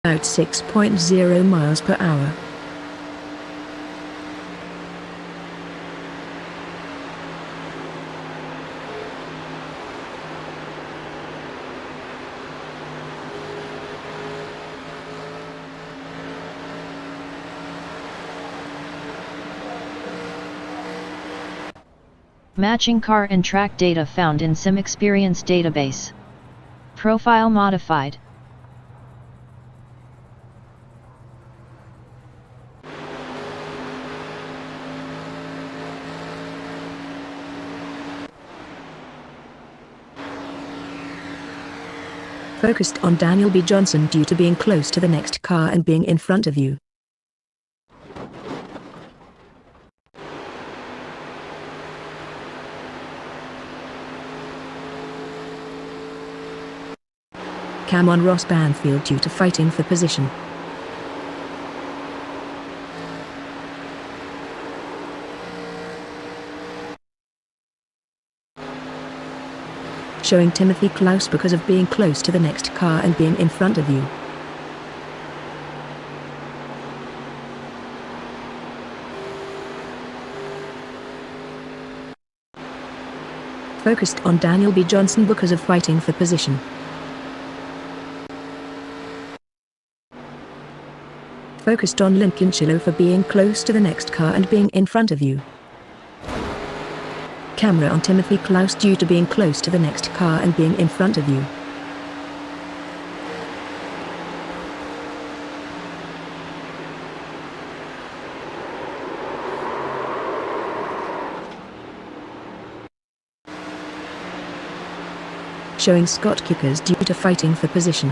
About 6.0 miles per hour. Matching car and track data found in SimExperience database. Profile modified. Focused on Daniel B. Johnson due to being close to the next car and being in front of you. Cam on Ross Banfield due to fighting for position. Showing Timothy Klaus because of being close to the next car and being in front of you. Focused on Daniel B. Johnson because of fighting for position. Focused on Lincoln Chilo for being close to the next car and being in front of you. Camera on Timothy Klaus due to being close to the next car and being in front of you. Showing Scott Kickers due to fighting for position.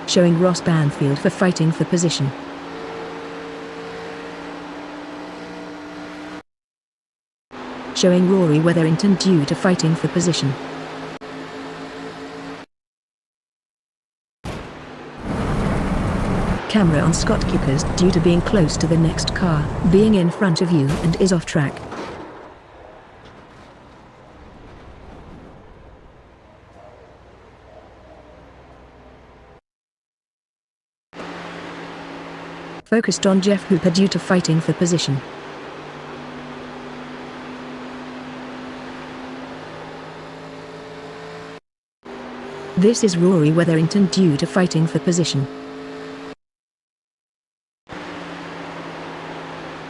Showing Ross Banfield for fighting for position. Showing Rory Wetherington due to fighting for position. Camera on Scott Kickers due to being close to the next car, being in front of you and is off track. Focused on Jeff Hooper due to fighting for position. This is Rory Wetherington due to fighting for position.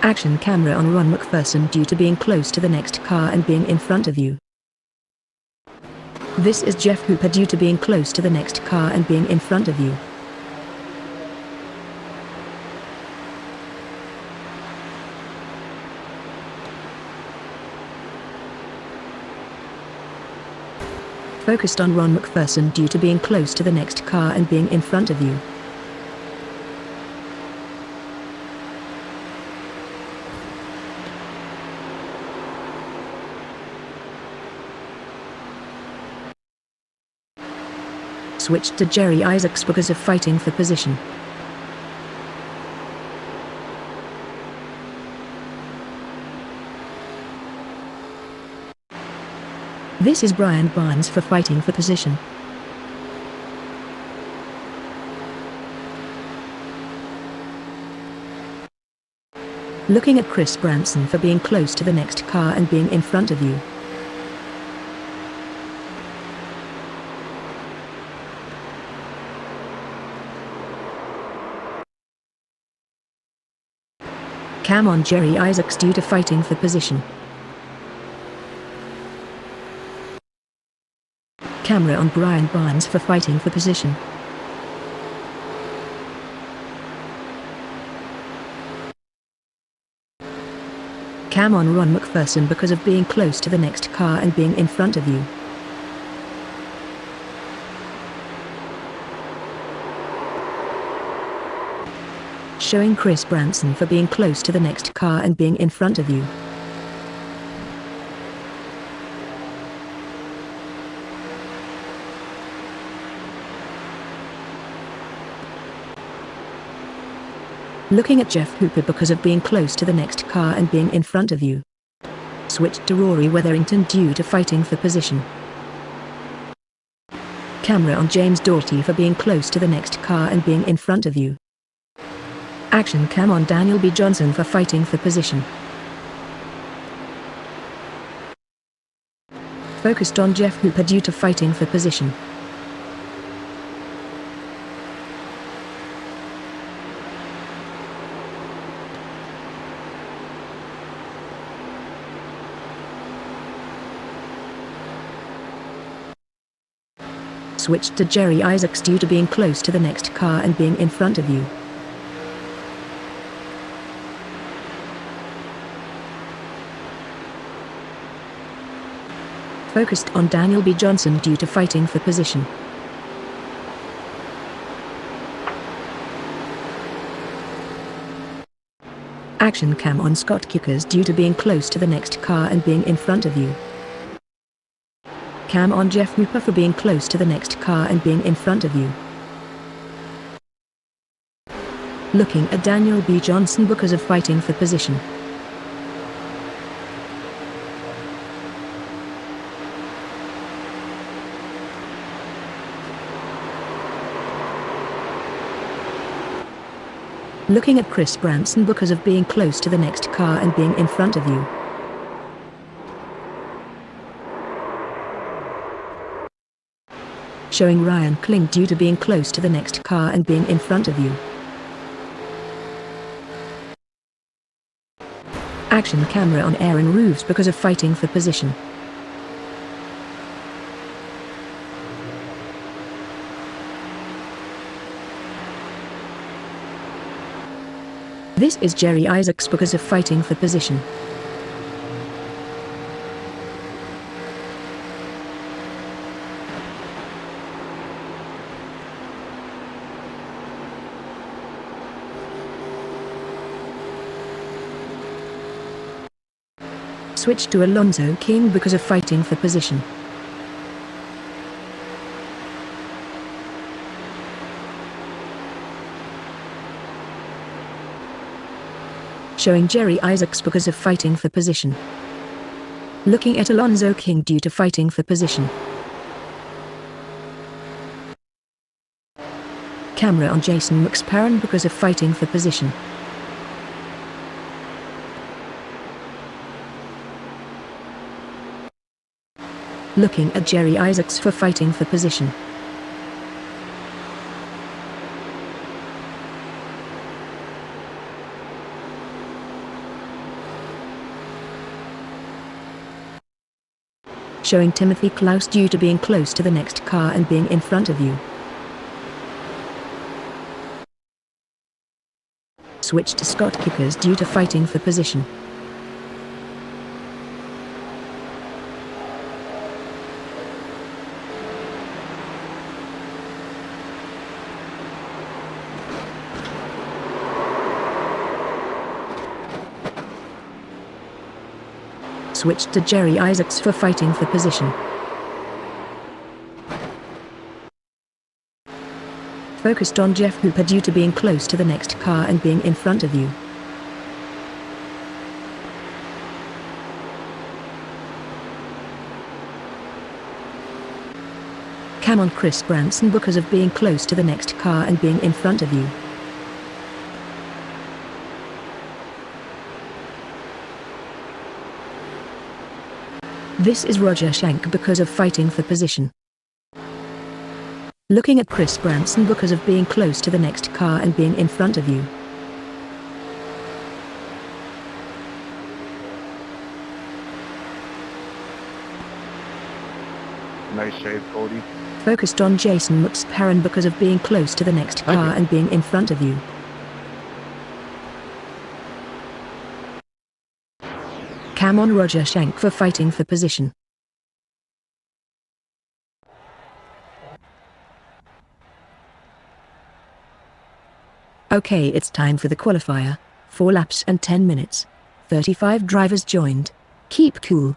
Action camera on Ron McPherson due to being close to the next car and being in front of you. This is Jeff Hooper due to being close to the next car and being in front of you. Focused on Ron McPherson due to being close to the next car and being in front of you. Switched to Jerry Isaacs because of fighting for position. This is Brian Barnes for fighting for position. Looking at Chris Branson for being close to the next car and being in front of you. Cam on Jerry Isaacs due to fighting for position. Camera on Brian Barnes for fighting for position. Cam on Ron McPherson because of being close to the next car and being in front of you. Showing Chris Branson for being close to the next car and being in front of you. Looking at Jeff Hooper because of being close to the next car and being in front of you. Switched to Rory Wetherington due to fighting for position. Camera on James Doherty for being close to the next car and being in front of you. Action cam on Daniel B. Johnson for fighting for position. Focused on Jeff Hooper due to fighting for position. Switched to Jerry Isaacs due to being close to the next car and being in front of you. Focused on Daniel B. Johnson due to fighting for position. Action cam on Scott Kickers due to being close to the next car and being in front of you. Cam on Jeff Hooper for being close to the next car and being in front of you. Looking at Daniel B. Johnson because of fighting for position. Looking at Chris Branson because of being close to the next car and being in front of you. Showing Ryan Kling due to being close to the next car and being in front of you. Action camera on Aaron Roofs because of fighting for position. This is Jerry Isaacs because of fighting for position. Switch to Alonzo King because of fighting for position. Showing Jerry Isaacs because of fighting for position. Looking at Alonzo King due to fighting for position. Camera on Jason McSparran because of fighting for position. Looking at Jerry Isaacs for fighting for position. Showing Timothy Klaus due to being close to the next car and being in front of you. Switch to Scott Kickers due to fighting for position. Switched to Jerry Isaacs for fighting for position. Focused on Jeff Hooper due to being close to the next car and being in front of you. Cam on Chris Branson because of being close to the next car and being in front of you. This is Roger Shank because of fighting for position. Looking at Chris Branson because of being close to the next car and being in front of you. Nice shave, Cody. Focused on Jason McSparran because of being close to the next car and being in front of you. Cam on Roger Shank for fighting for position. Okay, it's time for the qualifier. 4 laps and 10 minutes. 35 drivers joined. Keep cool.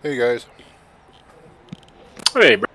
Hey guys. Hey, bro.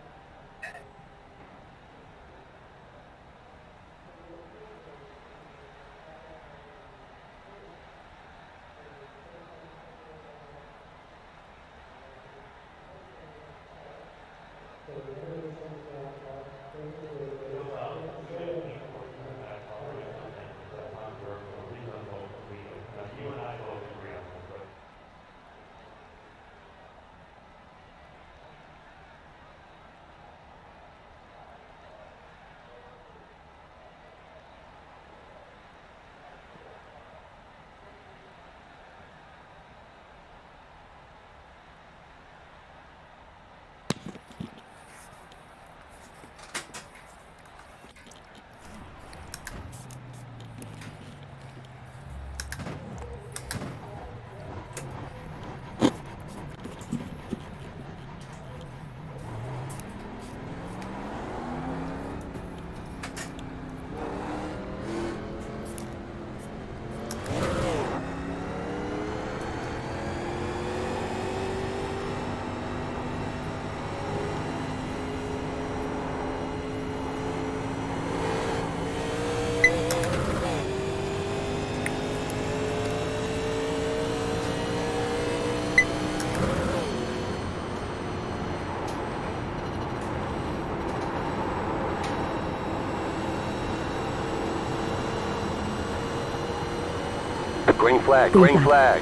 Green flag, Green green flag.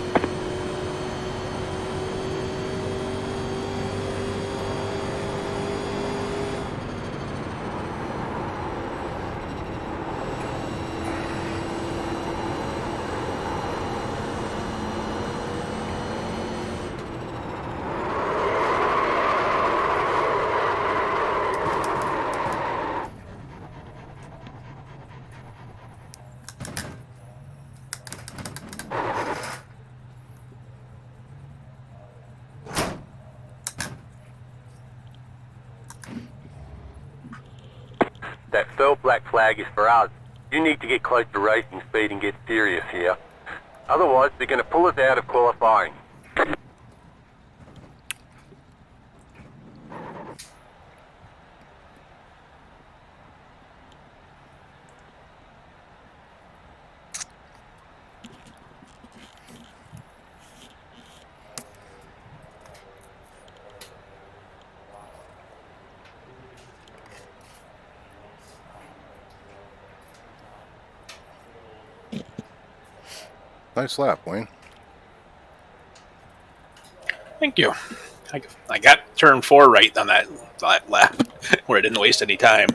That faux black flag is for us. You need to get close to racing speed and get serious here. Otherwise, they're going to pull us out of qualifying. Nice lap, Wayne. Thank you. I got turn 4 right on that lap where I didn't waste any time.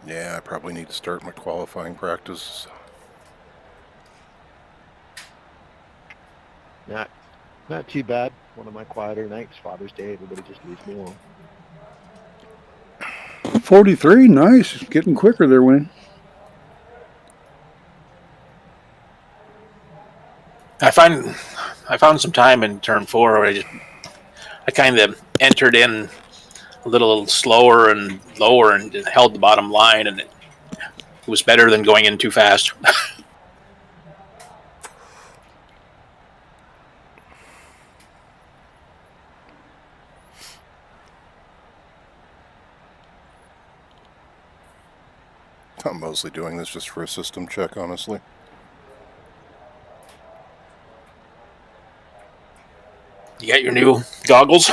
Yeah, I probably need to start my qualifying practice. Not too bad. One of my quieter nights, Father's Day. Everybody just leaves me alone. 43, nice. Getting quicker there, Wayne. I found some time in turn 4 where I kind of entered in a little slower and lower and held the bottom line, and it was better than going in too fast. I'm mostly doing this just for a system check, honestly. You got your new goggles?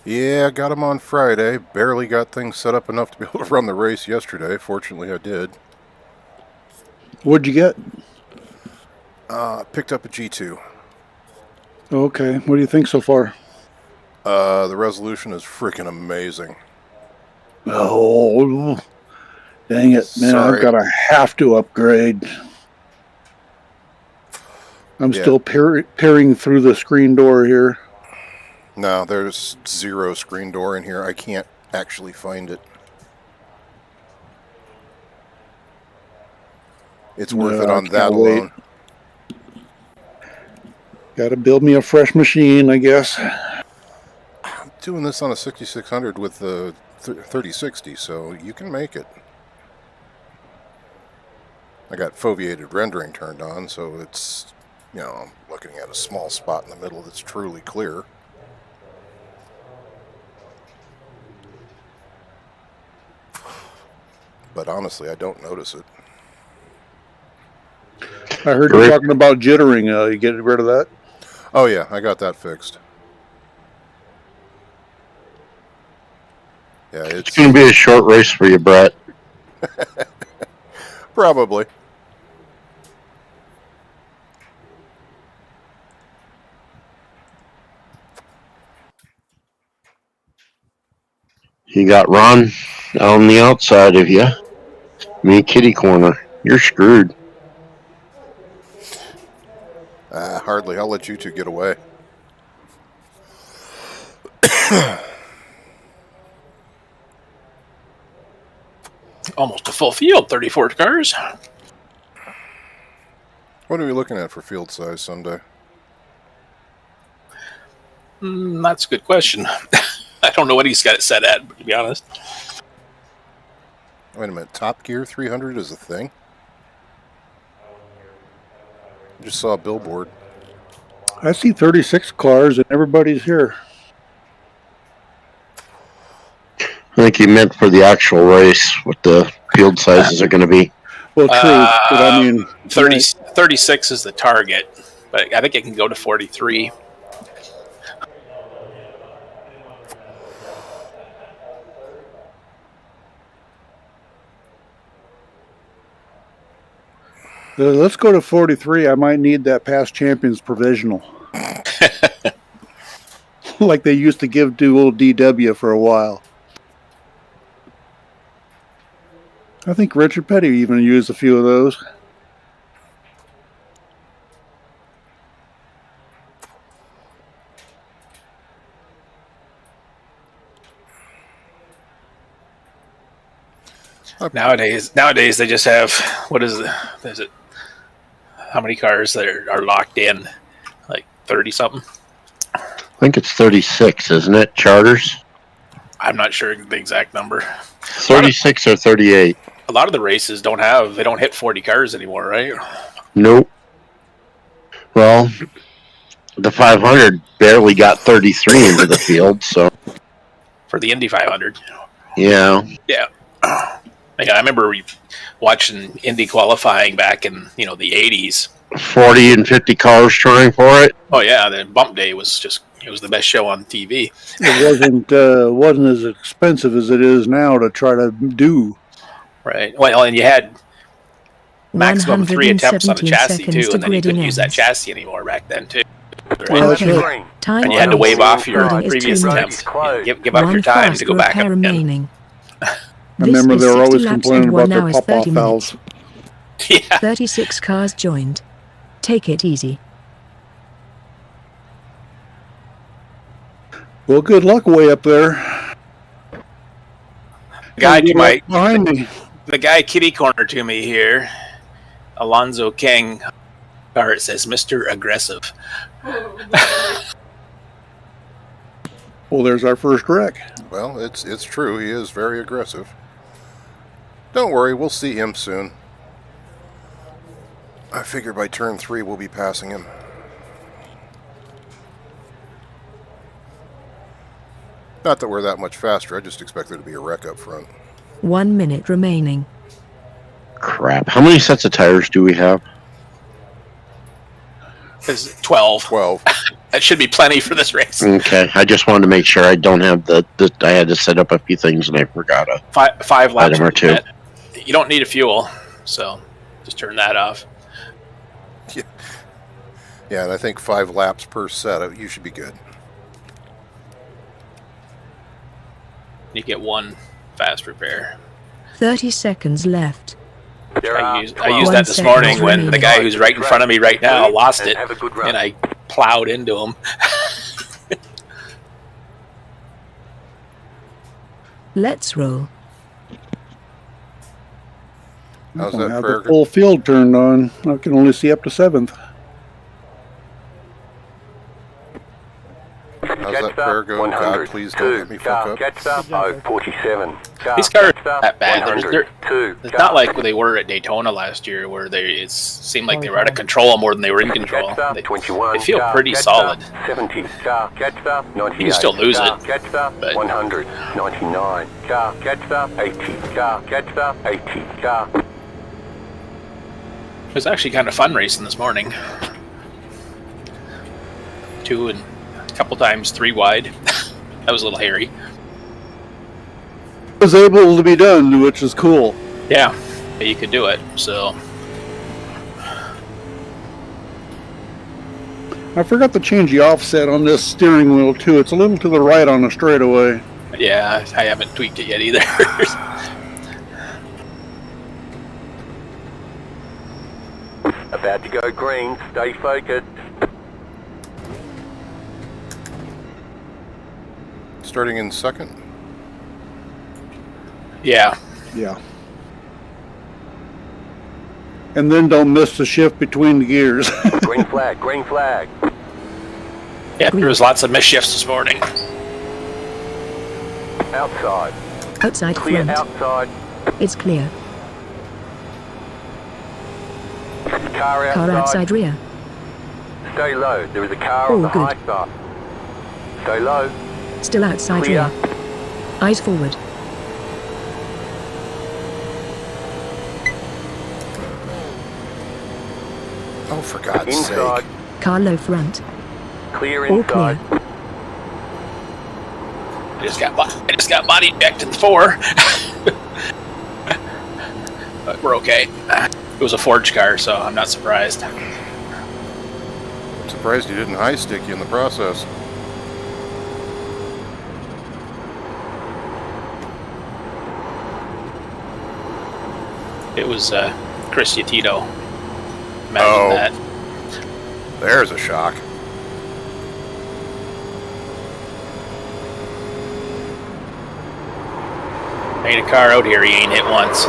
Yeah, I got them on Friday. Barely got things set up enough to be able to run the race yesterday. Fortunately, I did. What'd you get? Picked up a G2. Okay, what do you think so far? The resolution is freaking amazing. Oh, dang it, man. Sorry. I've got to have to upgrade. I'm still peering through the screen door here. No, there's zero screen door in here. I can't actually find it. It's worth it on that alone. Got to build me a fresh machine, I guess. I'm doing this on a 6600 with the 3060, so you can make it. I got foveated rendering turned on, so it's, you know, I'm looking at a small spot in the middle that's truly clear. But honestly, I don't notice it. I heard you talking about jittering. You getting rid of that? Oh yeah, I got that fixed. Yeah, It's going to be a short race for you, Brett. Probably. You got Ron on the outside of you. Me, kitty corner. You're screwed. Hardly. I'll let you two get away. Almost a full field, 34 cars. What are we looking at for field size Sunday? That's a good question. I don't know what he's got it set at, to be honest. Wait a minute. Top Gear 300 is a thing? I just saw a billboard. I see 36 cars and everybody's here. I think he meant for the actual race, what the field sizes are going to be. Well, true, but I mean... 36 is the target, but I think it can go to 43. Let's go to 43. I might need that past champions provisional. Like they used to give to old DW for a while. I think Richard Petty even used a few of those. Nowadays they just have, what is it? How many cars that are locked in? Like 30 something? I think it's 36, isn't it? Charters? I'm not sure the exact number. 36 or 38. A lot of the races don't hit 40 cars anymore, right? Nope. Well, the 500 barely got 33 into the field, so. For the Indy 500. Yeah. Yeah. Yeah, I remember watching Indy qualifying back in, the 80s. 40 and 50 cars trying for it. Oh yeah, the bump day was it was the best show on TV. It wasn't as expensive as it is now to try to do. Right. Well, and you had maximum 3 attempts on the chassis too, and then you couldn't use that chassis anymore back then too. Right? Well, that's right. And you had to wave off your previous attempt. Give up your time to go back up again. I remember they were always complaining about their pop-off valves. Yeah. 36 cars joined. Take it easy. Well, good luck way up there. The guy kitty corner to me here, Alonzo King, or it says Mr. Aggressive. Well, there's our first wreck. Well, it's true. He is very aggressive. Don't worry, we'll see him soon. I figure by turn 3 we'll be passing him. Not that we're that much faster, I just expect there to be a wreck up front. 1 minute remaining. Crap. How many sets of tires do we have? It's 12. 12. That should be plenty for this race. Okay, I just wanted to make sure I don't have I had to set up a few things and I forgot a five laps item or two. You don't need a fuel, so just turn that off. Yeah, and I think 5 laps per set, you should be good. You get 1 fast repair. 30 seconds left. I used that this morning when the guy who's right in front of me right now lost it, and I plowed into him. Let's roll. How's I that have prayer? the full field turned on. I can only see up to 7th. How's that prayer go? God, please don't let me fuck up. Jetstar 047. These cars aren't that bad. 100. It's not like they were at Daytona last year, where it seemed like they were out of control more than they were in control. They feel pretty solid. 70. Jetstar 98. You can still lose it, Jetstar but 100. 99. Jetstar 80. Jetstar 80. it was actually kind of fun racing this morning. 2 and a couple times 3 wide. That was a little hairy. It was able to be done, which is cool. Yeah, you could do it. So I forgot to change the offset on this steering wheel too. It's a little to the right on the straightaway. yeah, I haven't tweaked it yet either. About to go green. Stay focused. Starting in second. Yeah. Yeah. And then don't miss the shift between the gears. Green flag. Green flag. Yeah, there was lots of misshifts this morning. Outside. Outside Clear front. outside. It's clear. Car outside. Car outside rear. Stay low. There is a car All on the good. high side. Stay low. Still outside Clear. rear. Eyes forward. Oh, for God's Inside. sake. Car low front. Clear All inside. clear. I just got body checked in 4. But we're okay. It was a forged car, so I'm not surprised. I'm surprised you didn't high stick you in the process. It was Chris Yatito. Imagine Oh. that. There's a shock. Ain't a car out here he ain't hit once.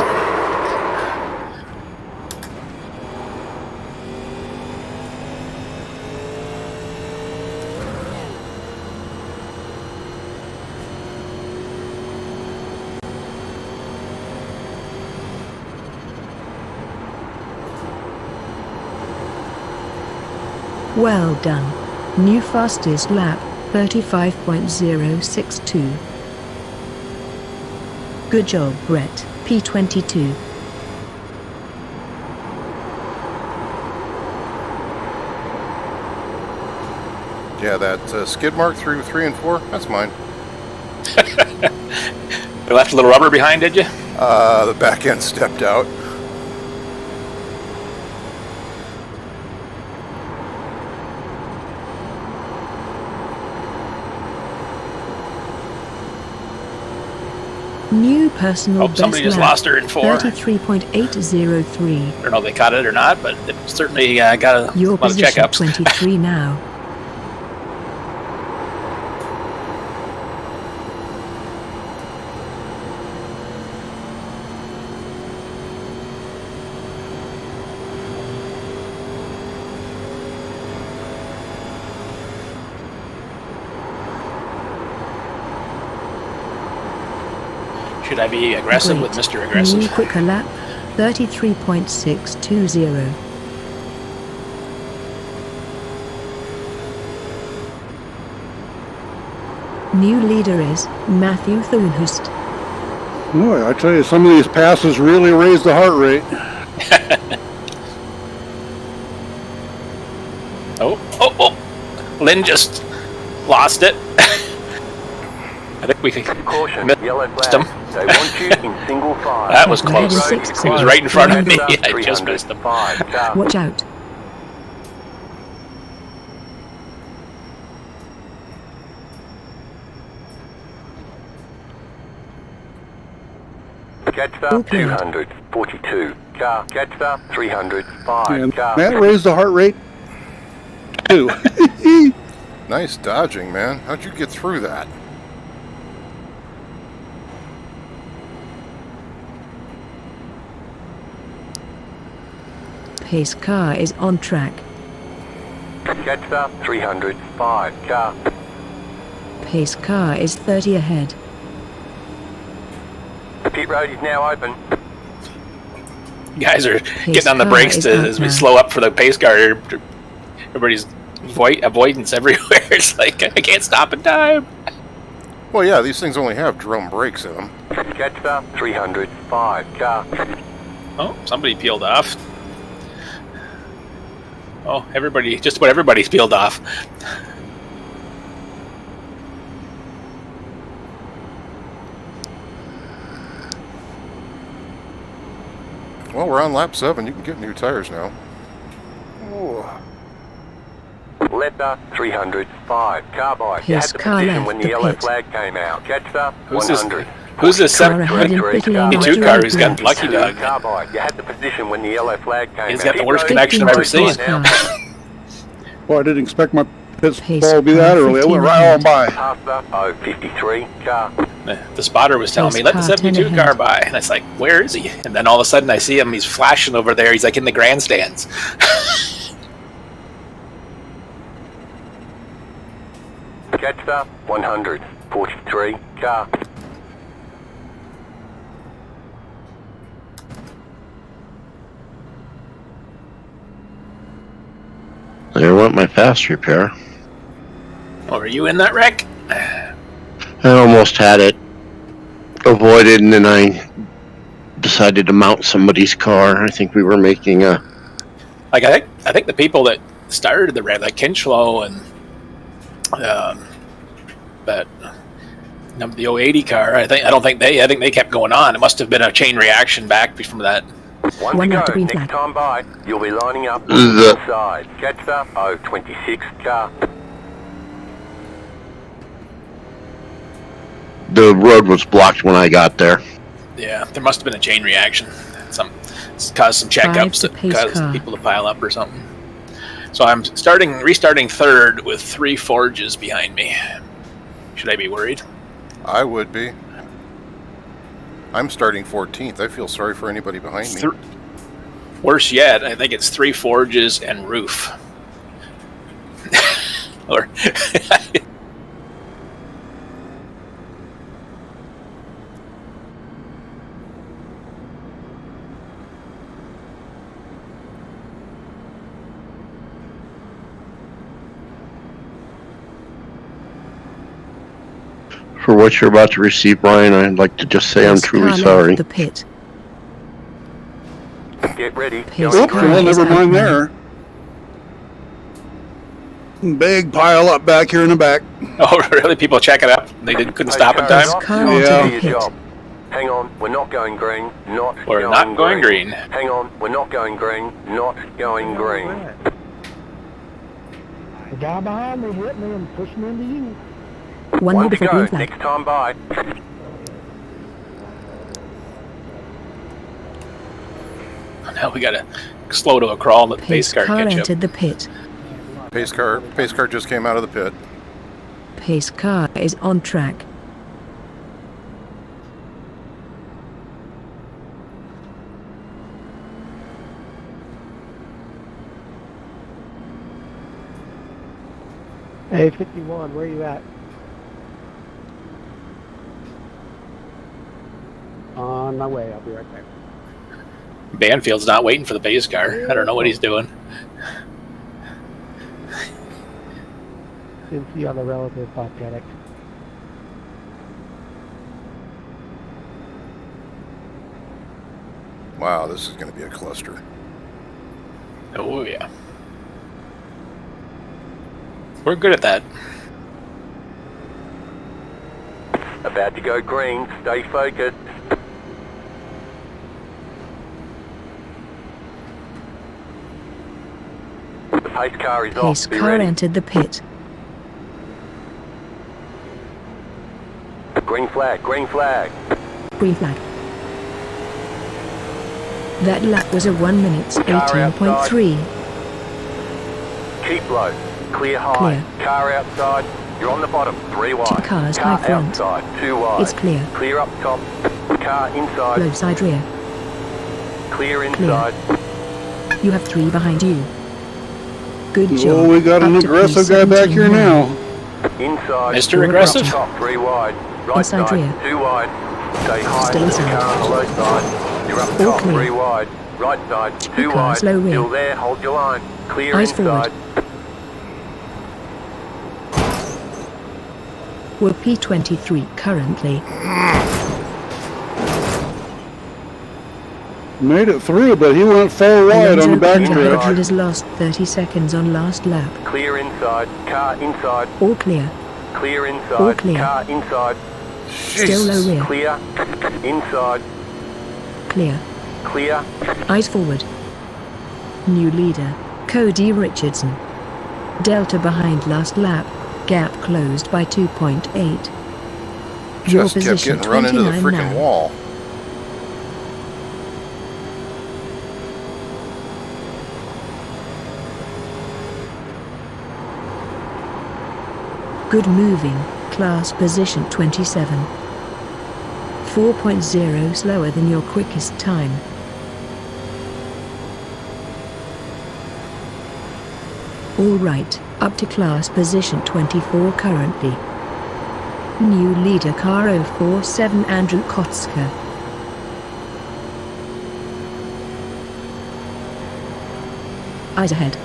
Well done. New fastest lap, 35.062. Good job, Brett, P22. Yeah, that skid mark through 3 and 4, that's mine. You left a little rubber behind, did you? The back end stepped out. New personal Oh, best somebody just lap, lost her in 4. 33.803. I don't know if they caught it or not, but it certainly got a Your lot of position checkups. 23 now. Should I be aggressive with Great. Mr. Aggressive? New quicker lap, 33.620. New leader is Matthew Thunhust. Boy, I tell you, some of these passes really raise the heart rate. Oh. Lynn just lost it. I think we can. Caution. missed Yellow him. flag. They want you in single file. That was Ahead close. in sixth He was car. right in front of me. Jetstar I just 300. missed him. 5. Car. Watch out. Jetstar Okay. 200. 42. Car. Jetstar 300. 5. And Car. that raised the heart rate too. Nice dodging, man. How'd you get through that? Pace car is on track. Jetstar 300. 5. Car. Pace car is 30 ahead. The pit road is now open. Guys are Pace getting on the car brakes is to, out as we now. slow up for the pace car. Everybody's avoidance everywhere. It's like, I can't stop in time. Well, yeah, these things only have drum brakes in them. Catch up 305 car. Oh, somebody peeled off. Oh, everybody, just about everybody's peeled off. Well, we're on lap 7. You can get new tires now. Oh. Letter 305 carbide. You had Pace the car position left when the the yellow pit. flag came out. Catch up Who's this? 100. Who's this Car ahead in pit lane The after two car who's red got flags. lucky dog? Carbide. You had the position when the yellow flag came He's out. got the Pit worst road connection I've ever Pace car. seen. Well, I didn't expect my pit Pace ball to be that car early. I 15 went right on by. Pasta 053 car. The spotter was telling me, let the Pace car 10 72 car ahead. by. And it's like, where is he? And then all of a sudden I see him, he's flashing over there. He's like in the grandstands. Catch up 143 car. There went my fast repair. Oh, are you in that wreck? I almost had it avoided, and then I decided to mount somebody's car. I think we were making a. Like, I think the people that started the wreck, like Kinchlow and that the 080 car, I think they kept going on. It must have been a chain reaction back from that. One One to left go. green Next flag. time by, you'll be lining up The- inside. Catch up 026 car. The road was blocked when I got there. Yeah, there must have been a chain reaction. It's caused some 5 checkups to that pace caused car. people to pile up or something. So I'm restarting third with 3 Forges behind me. Should I be worried? I would be. I'm starting 14th. I feel sorry for anybody behind me. Worse yet, I think it's 3 Forges and roof. Or For what you're about to receive, Brian, I'd like to just say I'm Pace truly car sorry. left the pit. Get ready. Pace Going Oops, car green. well, is never out mind now. there. Big pile up back here in the back. oh, really? People check it up? Couldn't stop in Okay, time. not Car to Yeah. onto your the pit. job. Hang on, we're not going green. We're not going green. Hang on, we're not going green. Not going green. The guy behind me hit me and pushed me into you. One One more to before go. green flag. Next time by. Now we gotta slow to a crawl and let the Pace pace car car catch up. entered the pit. Pace car just came out of the pit. Pace car is on track. Hey, 51, where you at? On my way, I'll be right back. Banfield's not waiting for the pace car. I don't know what he's doing. Didn't see on the relative volcanic. Wow, this is going to be a cluster. Oh yeah. We're good at that. About to go green. Stay focused. The pace car is Pace off. Be car ready. entered the pit. Green flag. Green flag. Green flag. That lap was a 1 minute Car 18.3. Keep low. Clear high. Clear. Car outside. You're on the bottom. 3 wide. cars Car high front. outside. 2 wide. It's clear. Clear up top. Car inside. Low side rear. Clear inside. You have 3 behind you. Good job. Oh, we got an Up to aggressive guy back here P17 now. Inside. Mr. Aggressive. Top 3 wide. Right Inside side, rear. 2 wide. Stay high. Still inside. Car on the low side. You're up All top, clear. 3 wide. Right side, 2 cars, wide. low rear. Still there, hold your line. Clear Eyes inside. We're P23 currently. Made it through, but he went 4 wide on the backstretch. Has lost 30 seconds on last lap. Clear inside. Car inside. All clear. Clear inside. All clear. Car inside. Still low rear. Clear. Inside. Clear. Clear. Eyes forward. New leader, Cody Richardson. Delta behind last lap. Gap closed by 2.8. Your Just kept position getting run into the 29 freaking now. wall. Good moving, class position 27. 4.0 slower than your quickest time. All right, up to class position 24 currently. New leader car 047 Andrew Kotska. Eyes ahead.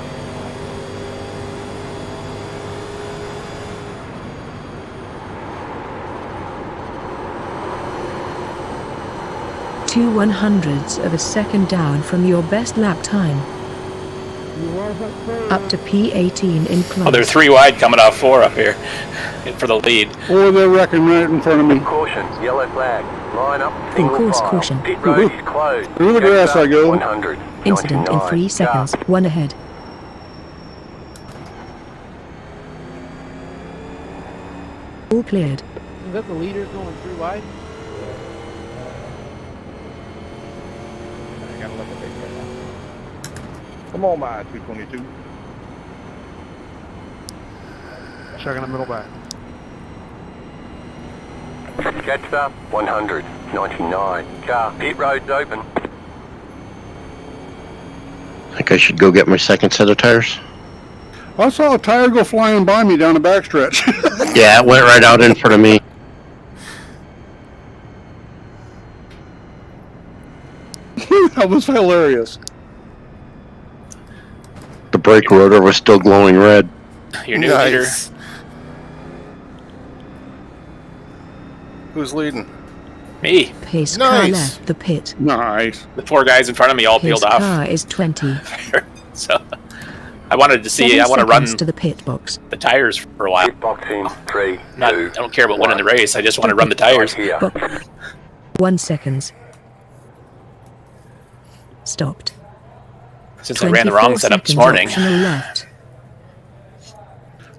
Two 100ths of a second down from your best lap time. Up to P18 in class. Oh, they're 3 wide coming off 4 up here for the lead. Or they're wrecking right in front of me. Caution. Yellow flag. Line up. Full Single course file. caution. Pit road is closed. Through the grass I go. 100. Incident in 3 seconds. 1 ahead. All cleared. Is that the leader going 3 wide? I gotta look at this right now. Come on, my 222. Checking the middle back. Catch up. 100. 99. Car. Pit road's open. I think I should go get my second set of tires. I saw a tire go flying by me down the backstretch. Yeah, it went right out in front of me. That was hilarious. The brake rotor was still glowing red. Your new leader. Who's leading? Me. Pace car Nice. left the pit. Nice. The 4 guys in front of me all His peeled off. car is 20. So I wanted to see. 7 I want to run seconds to the pit box. the tires for a while. Pit box in. 3, Not. 2. I don't care about winning the race. I just want to run the tires. Here. Bo 1 seconds. Stopped. Since I ran the wrong setup this morning. Optional left.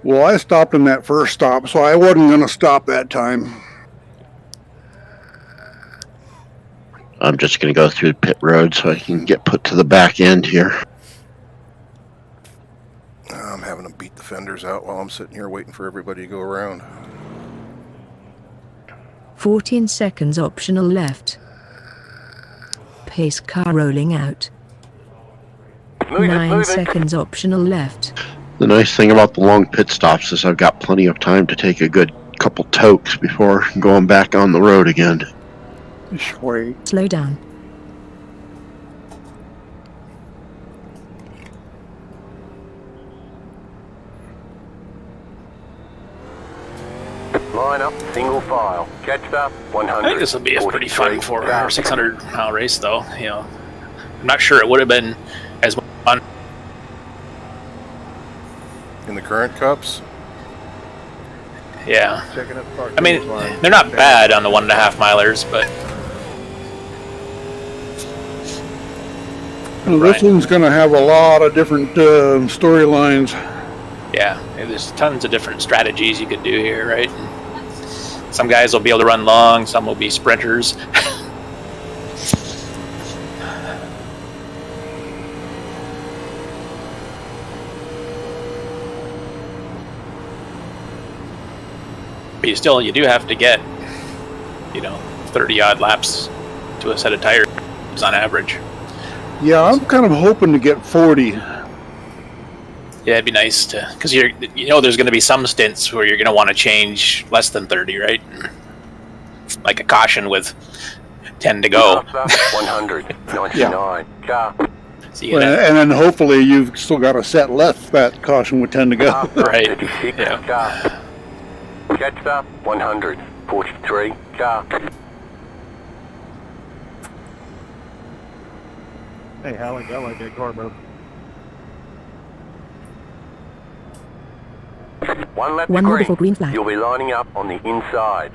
Well, I stopped in that first stop, so I wasn't going to stop that time. I'm just going to go through the pit road so I can get put to the back end here. I'm having them beat the fenders out while I'm sitting here waiting for everybody to go around. 14 seconds optional left. Pace car rolling out. Move it, 9 move it. seconds optional left. The nice thing about the long pit stops is I've got plenty of time to take a good couple tokes before going back on the road again. Sweet. Slow down. Line up. Single file. Catch up. 100. I think this will be a pretty fun 43. 4 or 600 mile race, though. You know, I'm not sure it would have been as fun. In the current cups? Yeah. Checking up start I mean, finish line. they're not bad on the 1.5 milers, but Well, this Right. one's going to have a lot of different storylines. yeah, there's tons of different strategies you could do here, right? Some guys will be able to run long, some will be sprinters. But you do have to get, 30 odd laps to a set of tires on average. Yeah, I'm kind of hoping to get 40. Yeah, it'd be nice to, because there's going to be some stints where you're going to want to change less than 30, right? Like a caution with 10 to go. 199. Car. So you Well, gotta- and then hopefully you've still got a set left that caution would tend to go. Right. 36. Yeah. Car. Catch up. 100. 43. Car. Hey, Halleck, I like that car, bro. One lap to One more before green. green flag. You'll be lining up on the inside.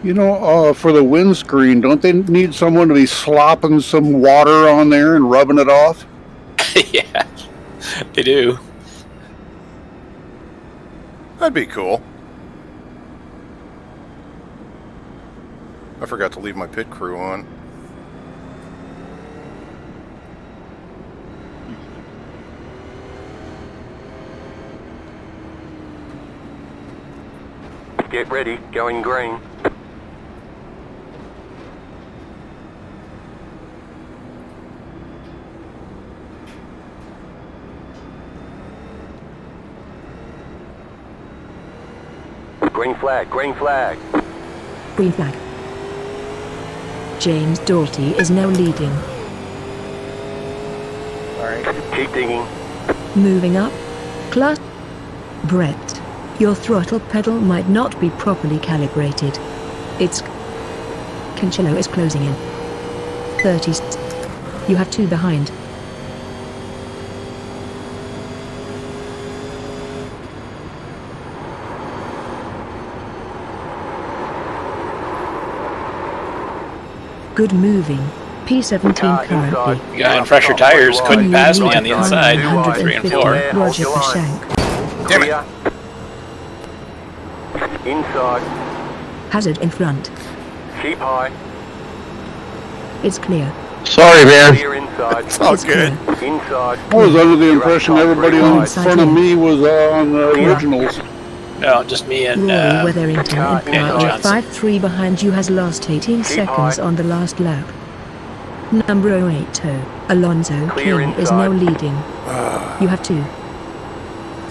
You know, for the windscreen, don't they need someone to be slopping some water on there and rubbing it off? Yeah, they do. That'd be cool. I forgot to leave my pit crew on. Get ready. Going green. Green flag. Green flag. Green flag. James Doherty is now leading. Keep digging. Moving up. Class. Brett. Your throttle pedal might not be properly calibrated. It's... Cancelo is closing in. 30. You have 2 behind. Good moving. P17 currently. The guy in fresher tires couldn't pass me on the inside. 3 and 4. Roger Pashank. Damn it. Inside. Hazard in front. Keep high. It's clear. Sorry, man. Clear inside. It's all It's good. clear. Inside. I was under the impression everybody on Inside front of here. me was on the originals. No, just me and Rory Wetherington in Daniel front. Johnson. 5-3 behind you has lost 18 seconds high. on the last lap. Number 80, Alonso Clear King is now inside. leading. You have 2.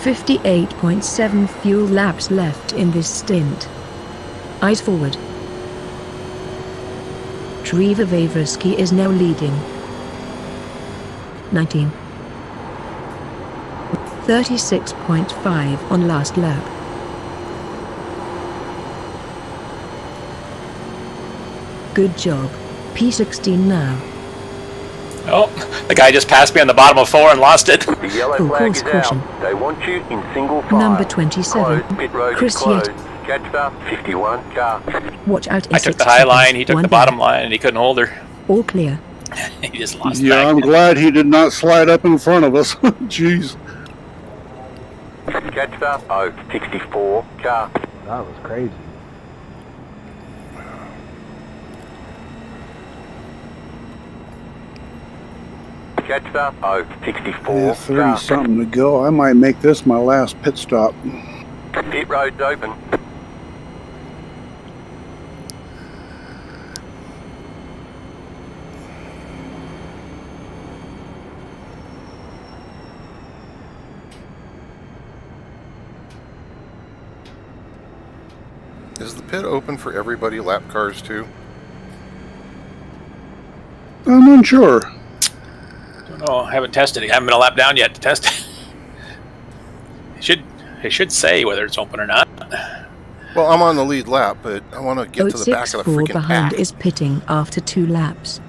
58.7 fuel laps left in this stint. Eyes forward. Trevor Vavrisky is now leading. 19. 36.5 on last lap. Good job. P16 now. Oh, the guy just passed me on the bottom of 4 and lost it. The yellow Full flag course is caution. out. They want you in single file. Number 27, Closed. Pit road Chris is closed. Yet. Catch up. 51. Car. Watch out in I took 6 the high seconds. line, he took One the down. bottom line, and he couldn't hold her. All clear. He just lost Yeah, back. I'm glad he did not slide up in front of us. Jeez. Catch up. Oh, 64. Car. That was crazy. Catch up. Oh, 64. Yeah, 30 Car. something to go. I might make this my last pit stop. Pit road's open. Is the pit open for everybody, lap cars too? I'm unsure. Don't know, I haven't tested it. I haven't been a lap down yet to test it. It should say whether it's open or not. Well, I'm on the lead lap, but I want to get to the back of the 064 freaking behind pack. is pitting after 2 laps.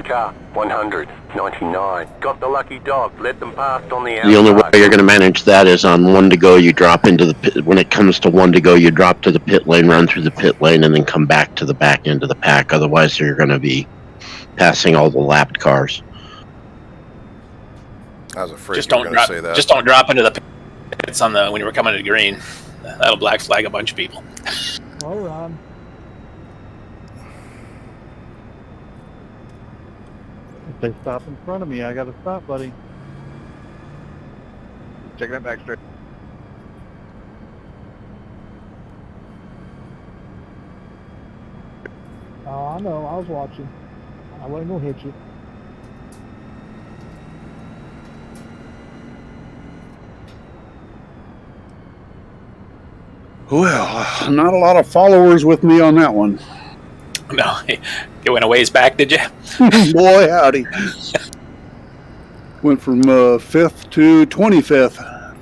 Car. 100. 99. Got the lucky dog. Let them pass on the outside. The only way you're going to manage that is on 1 to go, you drop into the pit. When it comes to 1 to go, you drop to the pit lane, run through the pit lane, and then come back to the back end of the pack. Otherwise, you're going to be passing all the lapped cars. I was afraid Just you were don't going to drop. say that. Just don't drop into the pits on the when you were coming to the green. That'll black flag a bunch of people. All right. If they stop in front of me, I gotta stop, buddy. Check that back straight. Oh, I know. I was watching. I wasn't gonna hit you. Well, not a lot of followers with me on that one. No, you went a ways back, did you? Boy, howdy. Went from 5th to 25th.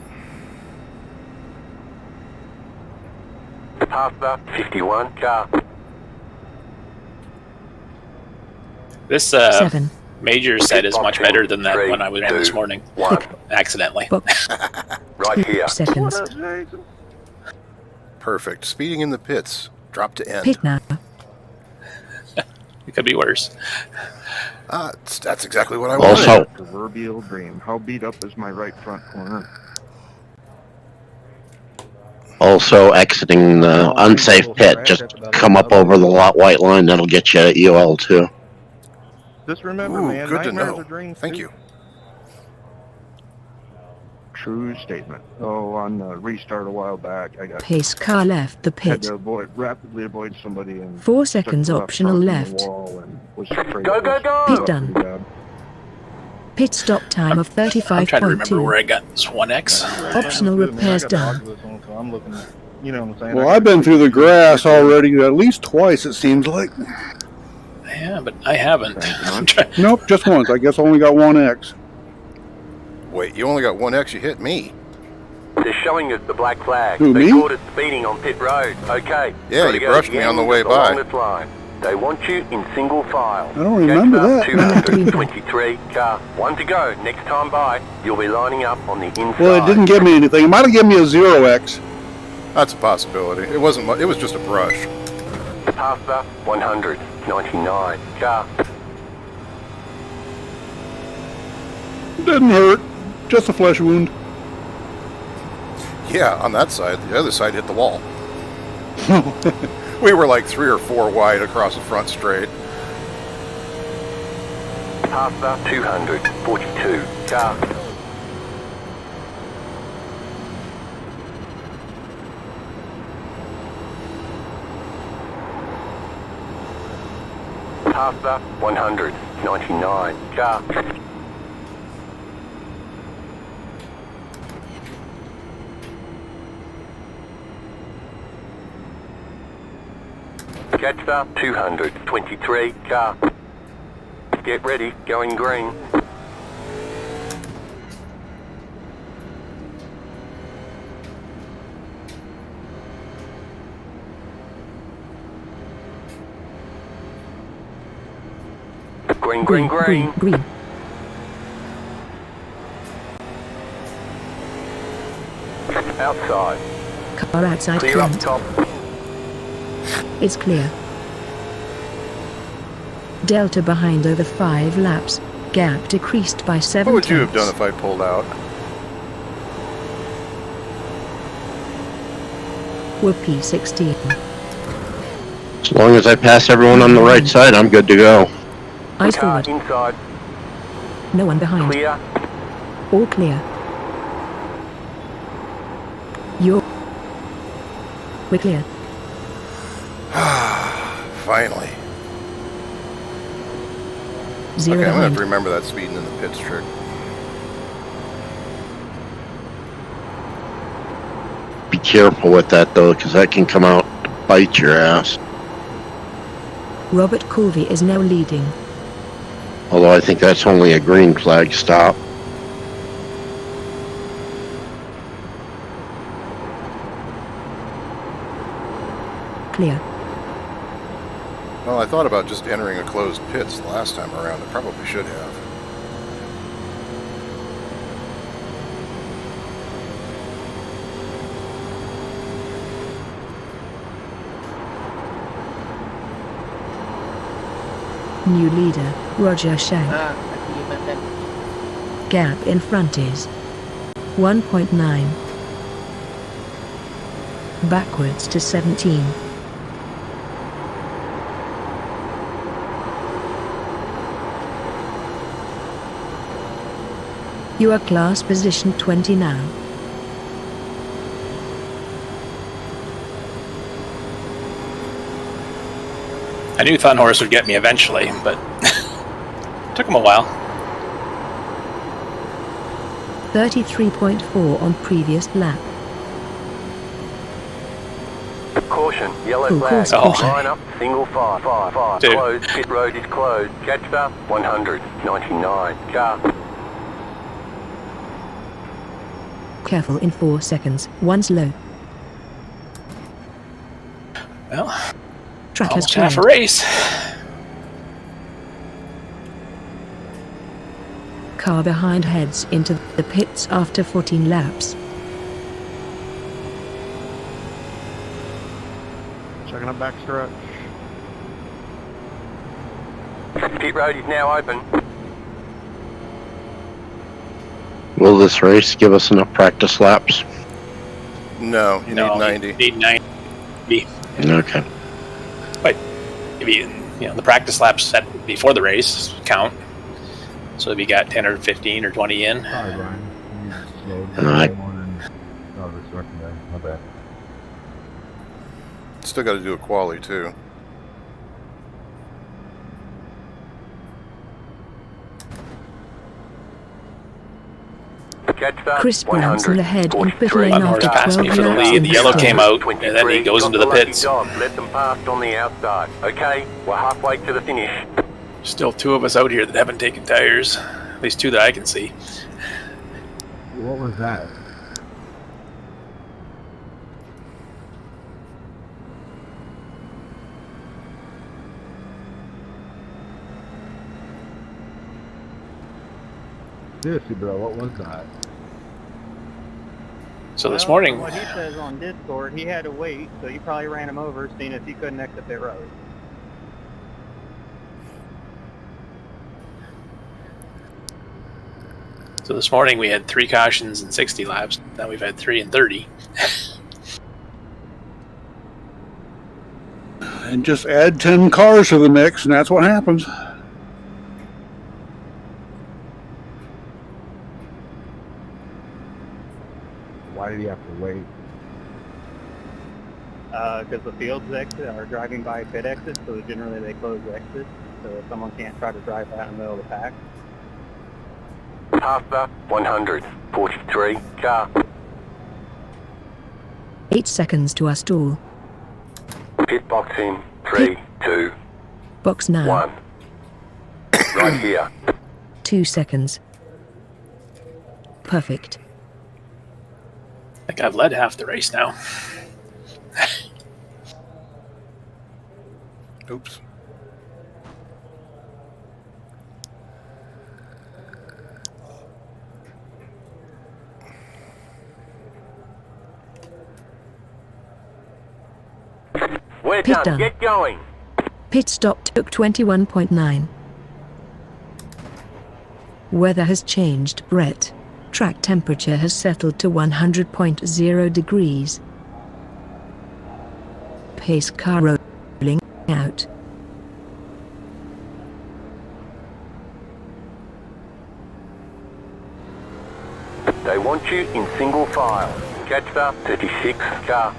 Past the 51 car. This 7. major set is much better than that one I was in this 3, morning, 1. accidentally. Box. Right 2 here. seconds. Perfect. Speeding in the pits. Drop to end. Pit now. It could be worse. That's exactly what I wanted. Also, Proverbial dream. How beat up is my right front corner? also exiting the unsafe pit. Just come up over the lot white line. That'll get you at UL too. Just remember, Ooh, man, good to nightmares know. are dreams Thank too. you. True statement. Oh, on the restart a while back, I got Pace car left the had pit. to rapidly avoid somebody and 4 stuck seconds the left optional front in the left. wall and was afraid Go, it go, was go! Pit pretty done. bad. Pit stop time of I'm trying to remember where 35.2. I got this 1X. Optional Good, man. I repairs got done. dogs with this one, so I'm looking, you know what I'm saying? Well, I've been through the grass already at least twice, it seems like. Yeah, but I haven't. I'm trying- Nope, just once. I guess I only got one X. Wait, you only got 1X, you hit me. They're showing us the black flag. Who, they me? caught us speeding on pit road. Okay. Yeah, gotta you go brushed me again on the way along by. this line. They want you in single file. I don't remember that. 223 car. 1 to go. Next time by, you'll be lining up on the inside. Well, it didn't give me anything. It might have given me a 0X. That's a possibility. It wasn't. It was just a brush. Past the 199 car. Didn't hurt. Just a flesh wound. Yeah, on that side. The other side hit the wall. We were like 3 or 4 wide across the front straight. Past the 242 car. Past the 199 car. Catch the 223 car. Get ready, going green. Green, green, green. Green. Outside. Car outside Clear up front. top. It's clear. Delta behind over 5 laps. Gap decreased by 7 What would you have tenths. done if I pulled out? We're P16. As long as I pass everyone on the right side, I'm good to go. Eyes Car forward. inside. No one behind. Clear. All clear. We're clear. Finally. 0 Okay, I'm gonna have behind. to remember that speeding in the pits trick. Be careful with that though, because that can come out to bite your ass. Robert Colvey is now leading. Although I think that's only a green flag stop. Clear. Well, I thought about just entering a closed pits the last time around. I probably should have. New leader, Roger Shank. gap in front is 1.9. Backwards to 17. You are class position 20 now. I knew Thun Horse would get me eventually, but took him a while. 33.4 on previous lap. Caution, yellow Full flag. course Oh. caution. Line up, single file. Dude. Closed, pit road is closed. Catcher, 199. Car. Careful in 4 seconds. One's low. Well, Track has almost half a changed. race. Car behind heads into the pits after 14 laps. Checking up back stretch. Pit road is now open. Will this race give us enough practice laps? No, you need 90. You need 90. Okay. Maybe, the practice laps set before the race count. So if you got 10 or 15 or 20 in. Sorry, Brian. You slowed Alright. Oh, this working day. My bad. Still got to do a quali too. Catcher, Chris Branson ahead in pit 43. lane Thun Horse after passed me 12 for the laps lead. in The the yellow stint. came out, and 23, then he goes got into the lucky pits. dog. Let them pass on the outside. Okay, we're halfway to the finish. Still 2 of us out here that haven't taken tires. At least 2 that I can see. What was that? Seriously, bro, what was that? So this morning, What he says on Discord, he had to wait, so you probably ran him over, seeing if he couldn't exit pit road. we had 3 cautions in 60 laps. Now we've had 3 in 30. And just add 10 cars to the mix, and that's what happens. Why did he have to wait? Because the fields exit are driving by pit exits, so generally they close the exit, so someone can't try to drive out in the middle of the pack. Pasta, 100. 43. Car. 8 seconds to our stall. Pit box in. 3, 2, Box now. 1. Right here. 2 seconds. Perfect. I think I've led half the race now. Oops. We're Pit done. done. Get going. Pit stop took 21.9. Weather has changed, Brett. Track temperature has settled to 100.0 degrees. Pace car rolling out. They want you in single file. Catcher, 36. Car.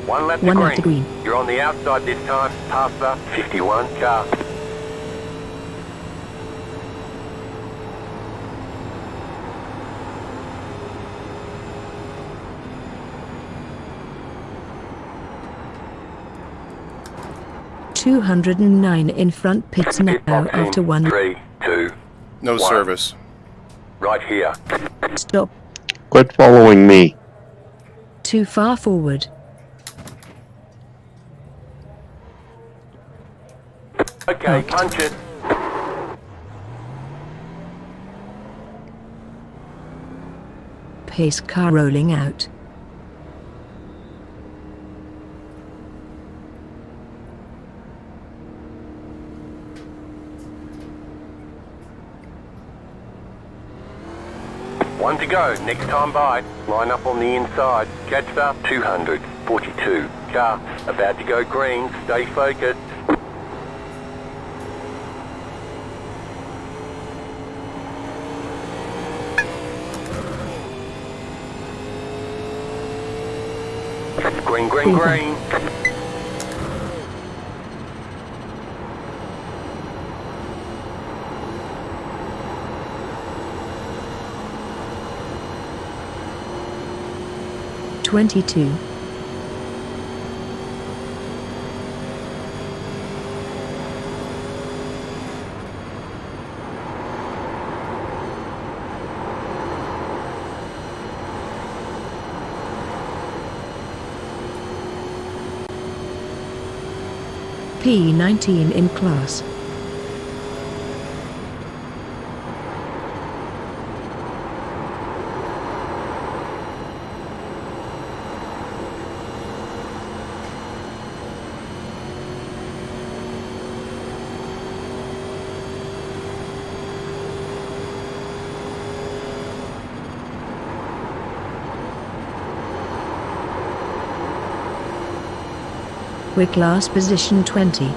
One lap to One green. lap to green. You're on the outside this time. Pasta, 51. Car. $209 in front pits now Pit box in. after 1 3, 2. No One. service. Right here. stop. Quit following me. Too far forward. Okay, Parked. punch it. Pace car rolling out. One to go, next time by. Line up on the inside. Catch up, 242. Car, about to go green, stay focused. Green, green, green. "22. P19 in class. We're class position 20.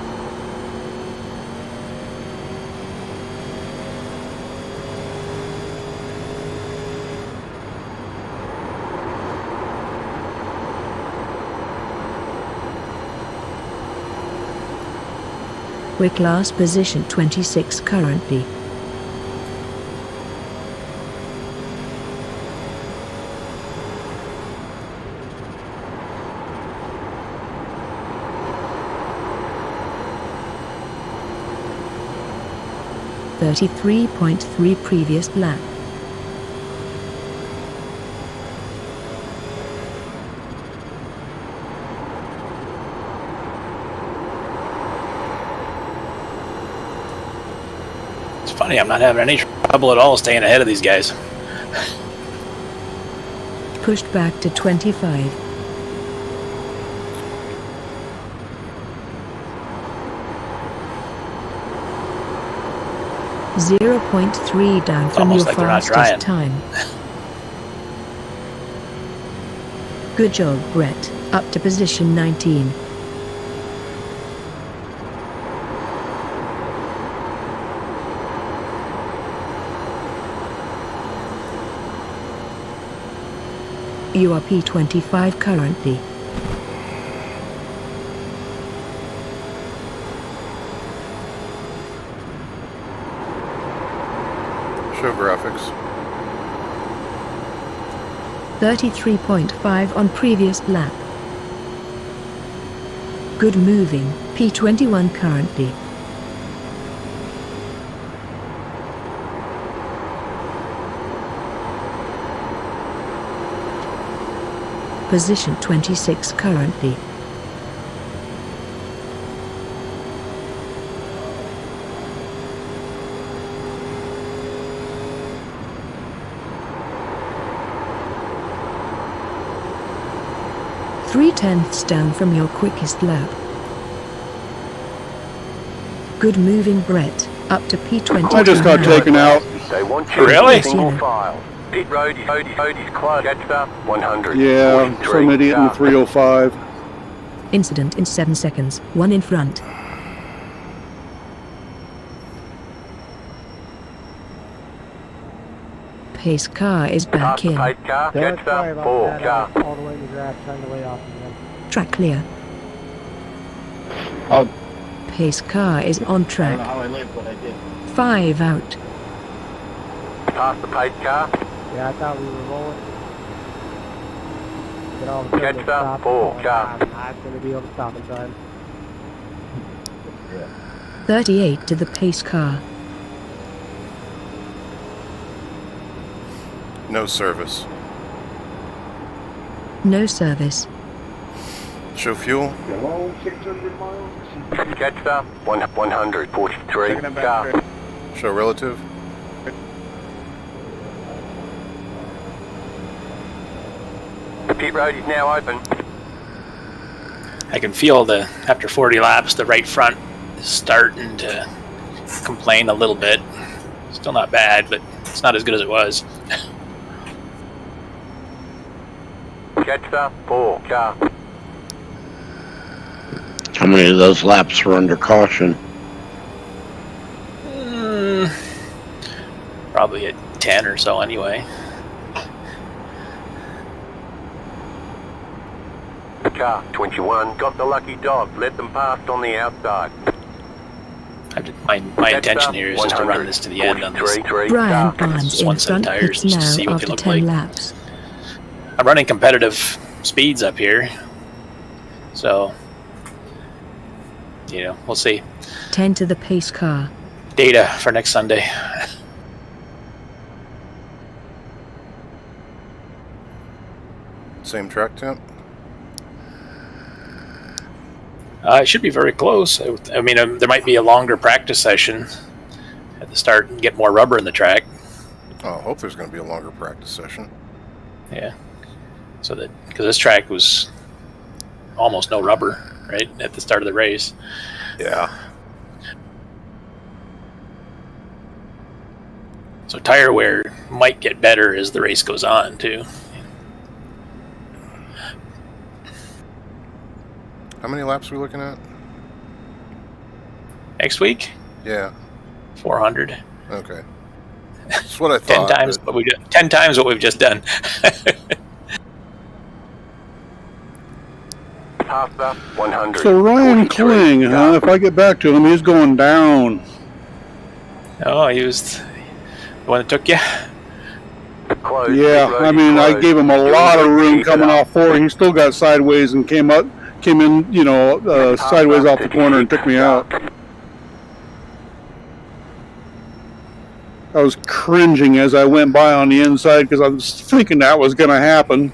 We're class position 26 currently. .3 previous lap. It's funny, I'm not having any trouble at all staying ahead of these guys. Pushed back to 25. .3 down from Almost your like they're not fastest trying. time. Good job, Brett. Up to position 19. You are P25 currently. Show graphics. 33.5 on previous lap. Good moving, P21 currently. Position 26 currently. .3 down from your quickest lap. Good moving, Brett. Up to P20. I just got taken out. They want you Really? in single file. Pit road is closed. Catch up, 100. Yeah, 43. some idiot in the 305. Incident in 7 seconds. One in front. Pace car is back in. Pace car, catch up, 4 car. All the way to the grass, trying to lay off again. Track clear. Oh. Pace car is on I don't know track. how I lived, but I did. 5 out. Past the pace car, Yeah, I thought we were rolling. But all of a Catch sudden, it up, stopped. 4 car. I'm not going to be able to stop in time. 38 to the pace car. No service. No service. Show fuel. Catch up, 143 car. Show relative. Pit road is now open. I can feel after 40 laps, the right front is starting to complain a little bit. Still not bad, but it's not as good as it was. Jetstar 4 car. How many of those laps were under caution? Probably at 10 or so anyway. Car 21 got the lucky dog. Let them past on the outside. My intention here is just to run this to the end on this. Brian Barnes Just in one set of front tires pits just to see now what they after look 10 like. laps. I'm running competitive speeds up here, so we'll see. 10 to the pace car. Data for next Sunday. Same track temp? It should be very close. I mean, there might be a longer practice session at the start and get more rubber in the track. Oh, I hope there's going to be a longer practice session. Yeah. So because this track was almost no rubber, right, at the start of the race. Yeah. So tire wear might get better as the race goes on, too. How many laps are we looking at? Next week? Yeah. 400. Okay. That's what I thought. 10 times what we've just done. Pasta 100. So Ryan Kling, huh? If I get back to him, he's going down. Oh, he was the one that took you? Close. Yeah, I mean, I gave him a lot of room coming off 4. He still got sideways and came in, sideways off the corner and took me out. I was cringing as I went by on the inside because I was thinking that was going to happen.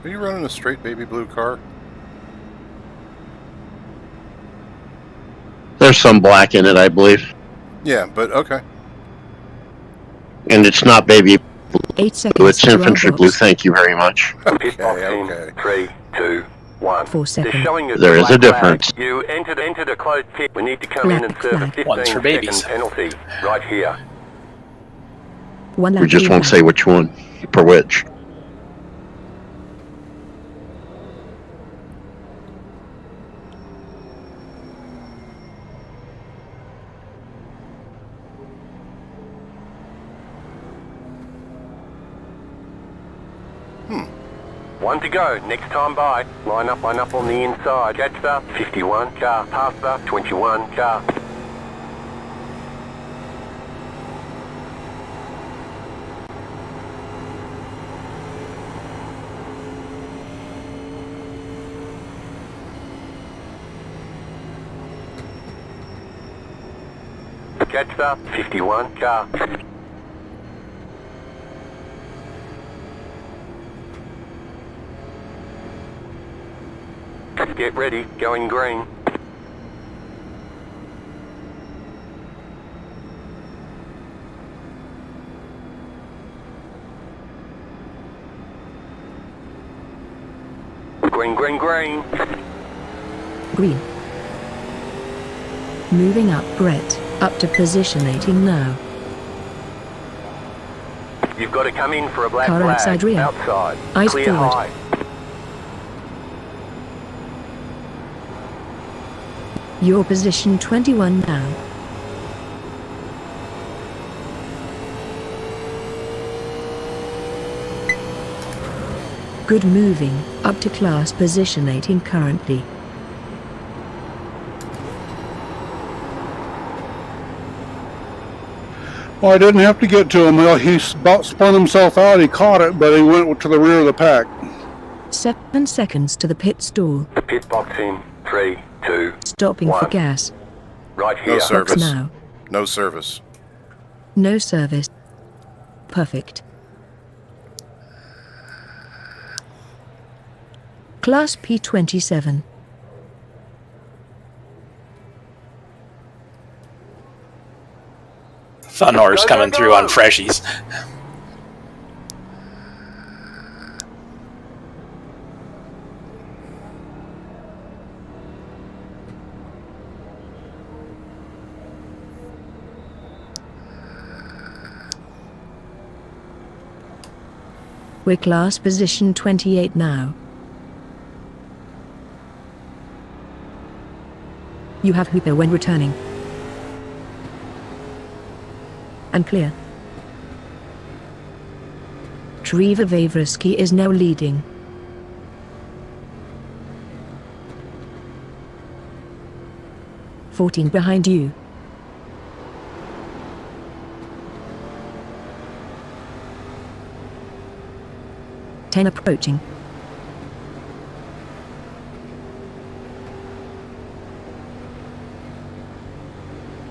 Are you running a straight baby blue car? There's some black in it, I believe. Yeah, but okay. And it's not baby 8 seconds. blue, it's to infantry roll blue. box. Thank you very much. Pit box in Okay. 3, 2, 1. 4 seconds. They're showing us There the is a black flag. difference. You entered a closed pit. We need to come in and Black serve a flag. 15 One's for babies. second penalty right here. 1 lap We just won't lead. say which one for which. One to go. Next time by. Line up on the inside. Jetstar 51 car. Pasta 21 car. Jetstar 51 car. Get ready, going green. Green, green, green. Green. Moving up Brett, up to position 18 now. You've got to come in for a black Car flag. outside rear. Outside. Eyes Clear forward. high. Your position 21 now. Good moving, up to class position 18 currently. Well, I didn't have to get to him. Well, he about spun himself out. He caught it, but he went to the rear of the pack. 7 seconds to the pit stall. The pit box in 3, 2, Stopping for 1. gas. Right No here. service. Now. No service. No service. Perfect. Class P27. Thunor's coming through on freshies. We're class position 28 now. You have Hooper when returning. And clear. Treva Vavrisky is now leading. "14 behind you. "10 approaching.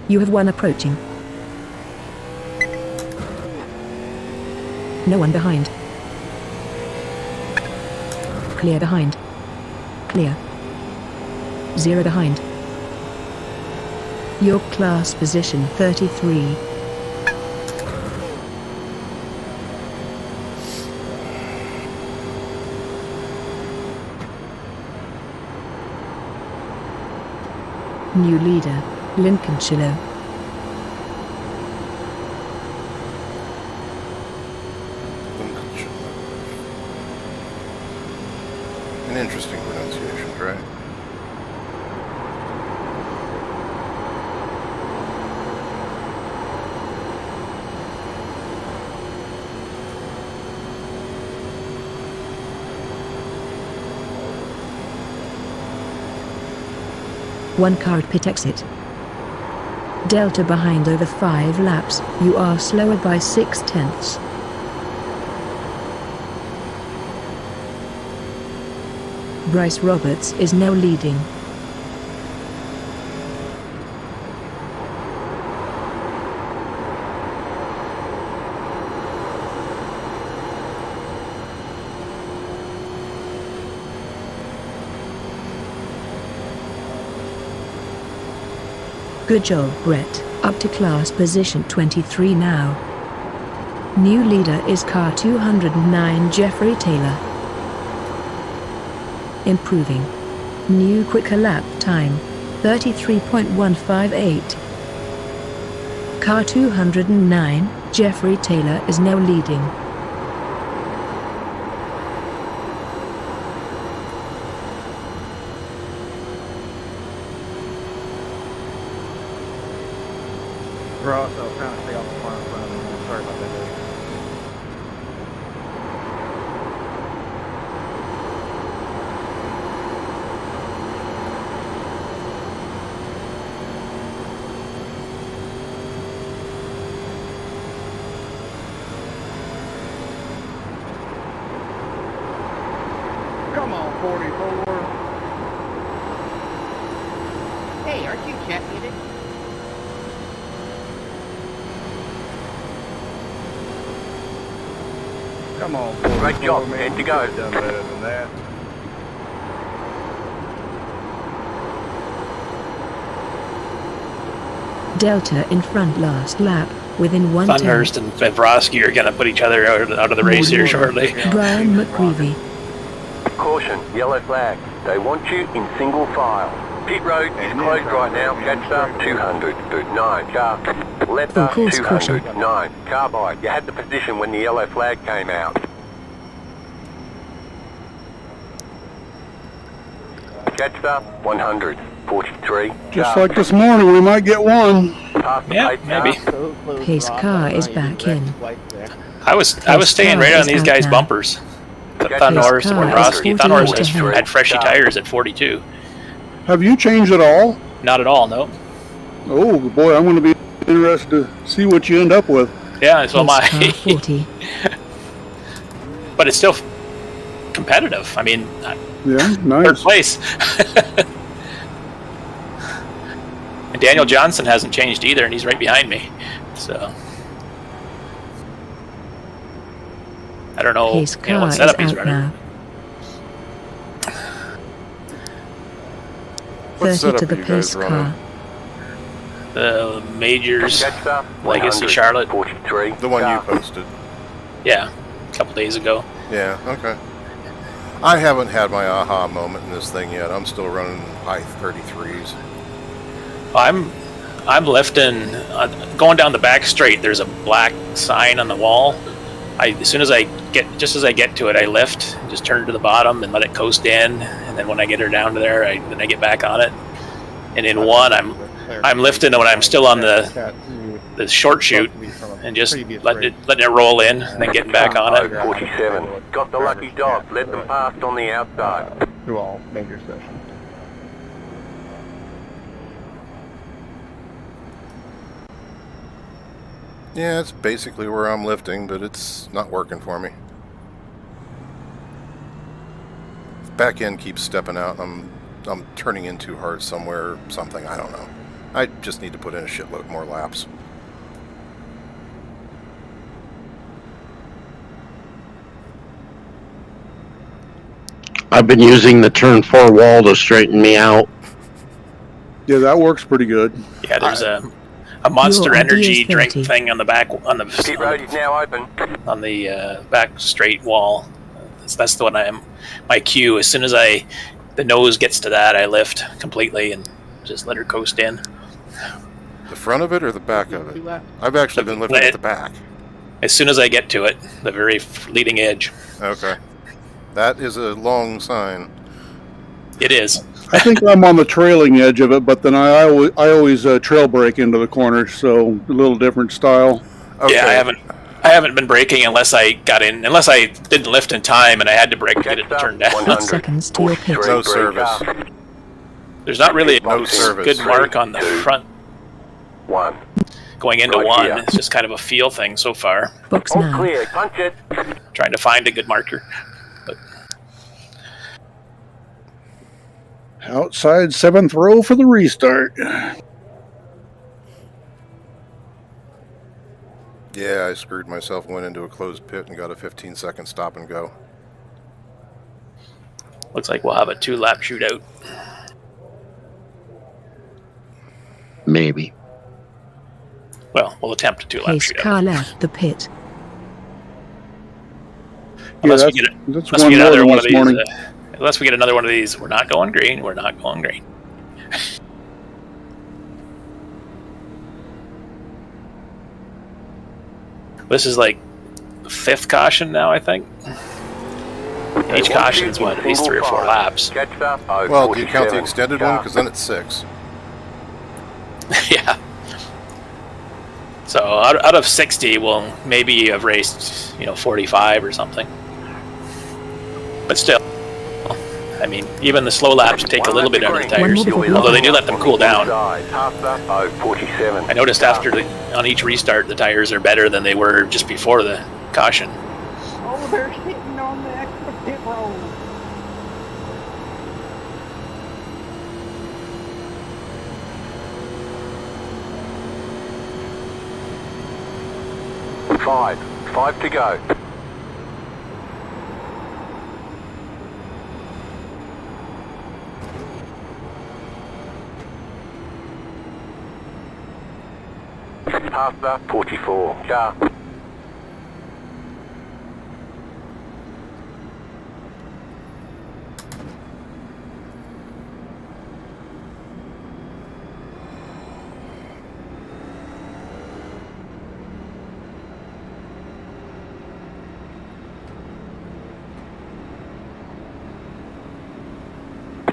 You have 1 approaching. No one behind. Clear behind. Clear. 0 behind. Your class position 33. New leader, Lincolnshire. An interesting pronunciation, right? One car at pit exit. Delta behind over 5 laps. You are slower by 0.6. Bryce Roberts is now leading. Good job, Brett. Up to class position 23 now. New leader is car 209 Jeffrey Taylor. Improving. New quicker lap time, 33.158. Car 209, Jeffrey Taylor is now leading. Ross, I was trying to stay off the front. Sorry about that. Come on, 44. Hey, aren't you cat-muted? Come on, 44, Great job, man. and to You go. could've done better than that. Delta in front last lap, within 1 Thunhurst and Vavrovsky are going to put each other out of the race here shortly. Brian McGreevy. Caution, yellow flag. They want you in single file. Pit road is closed right now. Catster 200, 9 car. Leopard Of course, 200, caution. 9 carbide. You had the position when the yellow flag came out. Catster 100, 43. Just like this morning, we might get one. Past the Yeah, pace maybe. car. So close, Pace Ross, car I is don't know, you back can in. direct flight there. I was staying right on these guys' bumpers. Thunhurst and Vavrovsky. Thunhurst had freshy tires at 42. Have you changed at all? Not at all, no. Oh boy, I'm going to be Interested to see what you end up with. Yeah, so am Pace car I. 40. But it's still competitive. I mean, Yeah, third nice. place. And Daniel Johnson hasn't changed either, and he's right behind me. So I don't know, His you know car what is setup he's out running. now. What 30 setup to the are you guys pace running? car. The Majors Jetstar, Legacy 100, Charlotte. 43. The one you car. posted. Yeah, a couple days ago. Yeah, okay. I haven't had my aha moment in this thing yet. I'm still running high 33s. I'm lifting, going down the back straight. There's a black sign on the wall. As I get to it, I lift, just turn to the bottom and let it coast in. And then when I get her down to there, I get back on it. And in one, I'm lifting when I'm still on the short shoot and just letting it roll in, and then getting back on it. 47. Got the lucky dog. Let them pass on the outside. Through all major sessions. Yeah, it's basically where I'm lifting, but it's not working for me. Back end keeps stepping out. I'm turning in too hard somewhere or something. I don't know. I just need to put in a shitload more laps. I've been using the turn 4 wall to straighten me out. Yeah, that works pretty good. Yeah, there's a Monster Your idea Energy is drink 30. thing on the back Pit road is now open. on the back straight wall. That's the one my cue. As soon as the nose gets to that, I lift completely and just let her coast in. The front of it or the back of it? I've actually been lifting at the back. As soon as I get to it, the very leading edge. Okay. That is a long sign. It is. I think I'm on the trailing edge of it, but then I always trail brake into the corner, so a little different style. Okay. Yeah, I haven't been braking unless I didn't lift in time and I had to brake to get it to turn down. 100, 8 seconds to your pit. No service. There's not really a No service. good mark on the front 1. going into Right one. here. It's just kind of a feel thing so far. Box All now. clear. Punch it. Trying to find a good marker. But Outside 7th row for the restart. Yeah, I screwed myself, went into a closed pit and got a 15-second stop and go. looks like we'll have a 2-lap shootout. Maybe. Well, we'll attempt a 2-lap Pace shootout. car left the pit. Yeah, Unless we get that's unless one we get more another than one of this these. morning. Unless we get another one of these, we're not going green. We're not going green. This is like the 5th caution now, I think. Each caution's what, at least 3 or 4 laps. Well, do you count the extended one? Because then it's 6. Yeah. So out of 60, we'll maybe have raced, 45 or something. But still, I mean, even the slow laps take a little bit out of the tires, although they do let them cool down. I noticed on each restart, the tires are better than they were just before the caution. Oh, they're sitting on the extra pit road. Five to go. Past the 44. Car.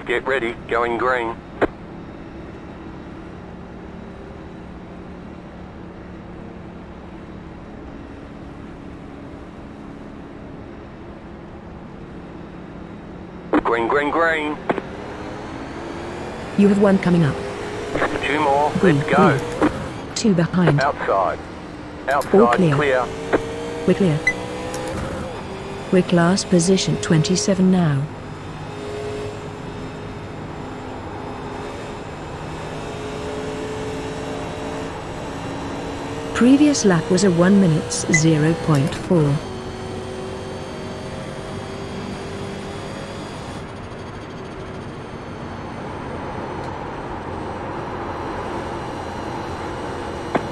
Get ready, going green. Green, green, green. You have one coming up. 2 more, Green, let's go. green. 2 behind. Outside. All Outside, clear. clear. We're clear. We're class position 27 now. Previous lap was a 1 minutes 0.4.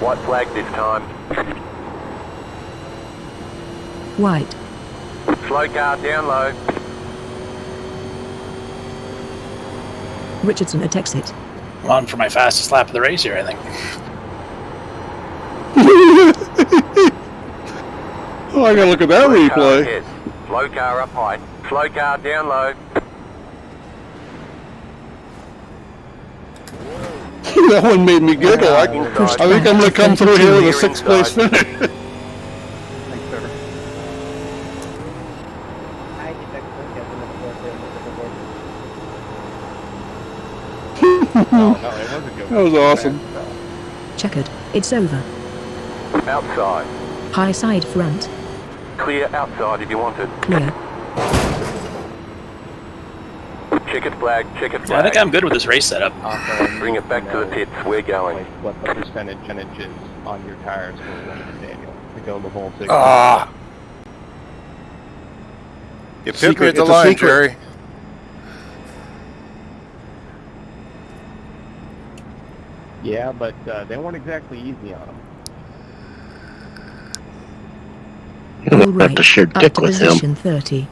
White flag this time. White. Slow car down low. Richardson at exit. I'm on for my fastest lap of the race here, I think. Oh, I gotta look at that Slow car replay. ahead. Slow car up high. Slow car down low. That one made me giggle. I think I'm gonna come through here with a 6th place finish. Thanks, sir. I get that quick as No, it wasn't good. That was awesome. Checkered. It's over. Outside. High side front. Clear outside if you want it. Clear. Checkered flag, checkered I flag. think I'm good with this race setup. Also, Bring it back to the pits. We're going. like, what the percentage is on your tires for Daniel to go the whole 6. Ah! You pipped me Secret, at the it's a line, secret. Jerry. Yeah, but they weren't exactly easy on him. All Have right. to share Up dick to with him. position 30.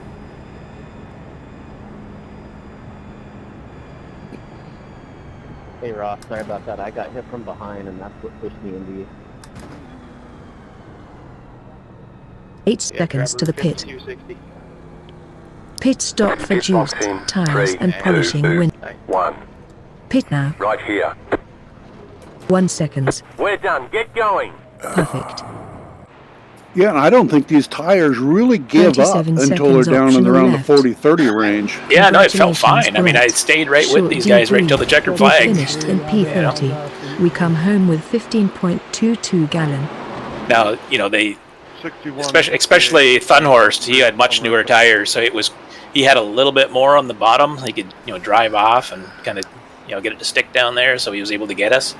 Hey Ross, sorry about that. I got hit from behind, and that's what pushed me into you. 8 seconds to the pit. 260. Pit stop for Pit juice, box in. tires 3, and 2, polishing 2, wind. 1. Pit now. Right here. 1 second. We're done. Get going. Perfect. Yeah, and I don't think these tires really give up 37 until they're seconds down in optional around the left. 40-30 range. Yeah, no, it felt Congratulations, fine. I mean, I Brett. stayed right Short with these guys right DP. till the checkered We flag. finished in P30. We come home with 15.22 gallon. Now, you know, they 61. especially Thunhorst, he had much newer tires, so he had a little bit more on the bottom. He could, you know, drive off and kind of, you know, get it to stick down there, so he was able to get us.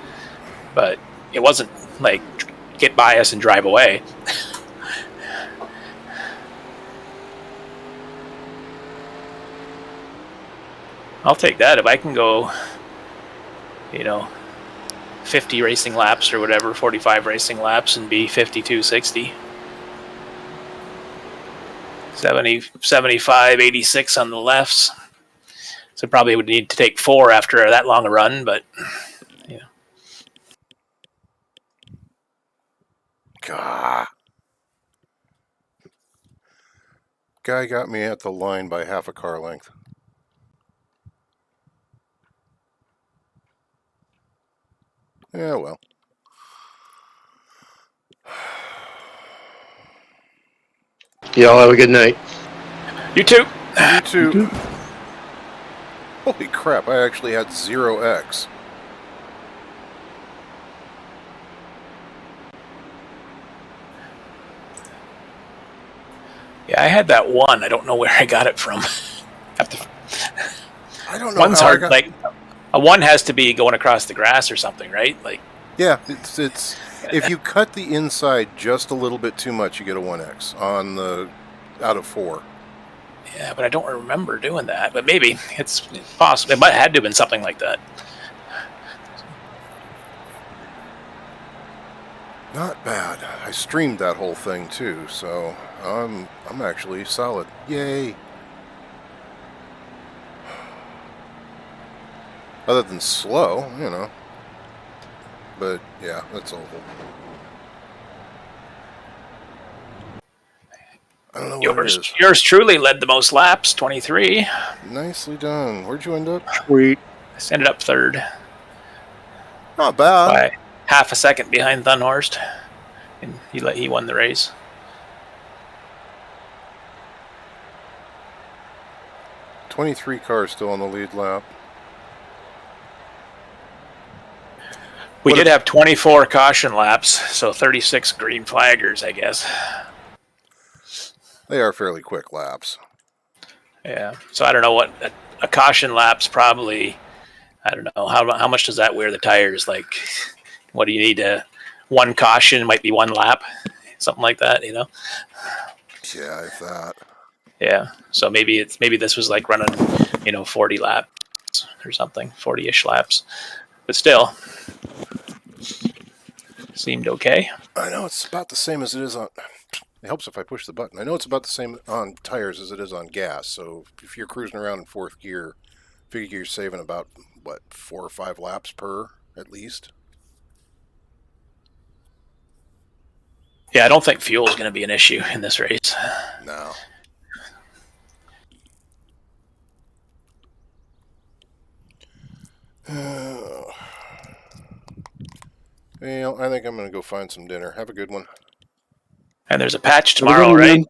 But it wasn't like get by us and drive away. I'll take that if I can go, you know, 50 racing laps or whatever, 45 racing laps and be 52.60. 70, 75, 86 on the lefts. So probably would need to take 4 after that long a run, but yeah. God. Guy got me at the line by half a car length. Yeah, well. Y'all have a good night. You too. You too. Holy crap, I actually had 0x. Yeah, I had that one. I don't know where I got it from. I don't know One's how I hard. got... Like a one has to be going across the grass or something, right? Like Yeah, it's if you cut the inside just a little bit too much, you get a 1x on the out of 4. yeah, but I don't remember doing that. But maybe it's possible. It might have had to have been something like that. Not bad. I streamed that whole thing too, so I'm actually solid. Yay! Other than slow, you know. But yeah, that's awful. I don't know what it is. Yours truly led the most laps, 23. Nicely done. Where'd you end up? Sweet. I ended up 3rd. Not bad. By half a second behind Thunhorst, and he won the race. '23 cars still on the lead lap. We did have 24 caution laps, so 36 green flaggers, I guess. They are fairly quick laps. Yeah. So I don't know what a caution lap's probably. I don't know how much does that wear the tires? Like, what do you need to? One caution might be one lap, something like that. You know. Yeah, if that. Yeah. So maybe this was like running, 40 laps or something, 40-ish laps, but still seemed okay. I know it's about the same as it is on. It helps if I push the button. I know it's about the same on tires as it is on gas. So if you're cruising around in fourth gear, figure you're saving about 4 or 5 laps per at least. Yeah, I don't think fuel is going to be an issue in this race. No. Well, I think I'm going to go find some dinner. Have a good one. And there's a patch tomorrow, right?